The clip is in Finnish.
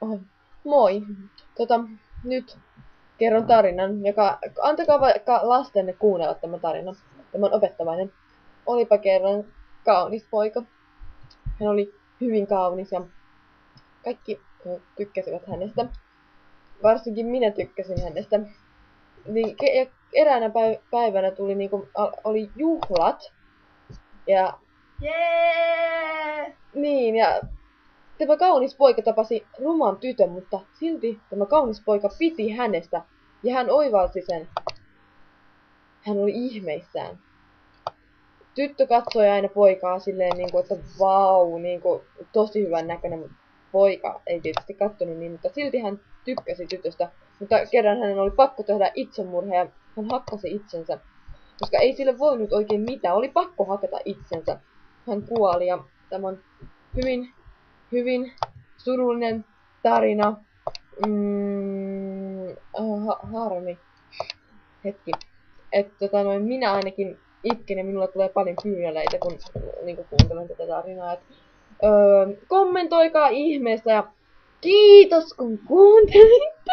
Oh, moi. Nyt kerron tarinan, antakaa vaikka lastenne kuunnella tämä tarina. Tämä on opettavainen. Olipa kerran kaunis poika. Hän oli hyvin kaunis ja kaikki tykkäsivät hänestä. Varsinkin minä tykkäsin hänestä. Niin, ja eräänä päivänä tuli oli juhlat. Ja Jee! niin, ja tämä kaunis poika tapasi ruman tytön, mutta silti tämä kaunis poika piti hänestä ja hän oivalsi sen. Hän oli ihmeissään. Tyttö katsoi aina poikaa silleen, että vau, tosi hyvän näköinen, mutta poika ei tietysti katsonut niin, mutta silti hän tykkäsi tytöstä. Mutta kerran hänen oli pakko tehdä itsemurha ja hän hakkasi itsensä, koska ei sille voinut oikein mitään, oli pakko hakata itsensä. Hän kuoli ja tämä on hyvin, hyvin surullinen tarina. Harmi. Hetki. Minä ainakin itken ja minulla tulee paljon kyyneleitä, kun kuuntelen tätä tarinaa. Kommentoikaa ihmeessä ja kiitos kun kuuntelitte.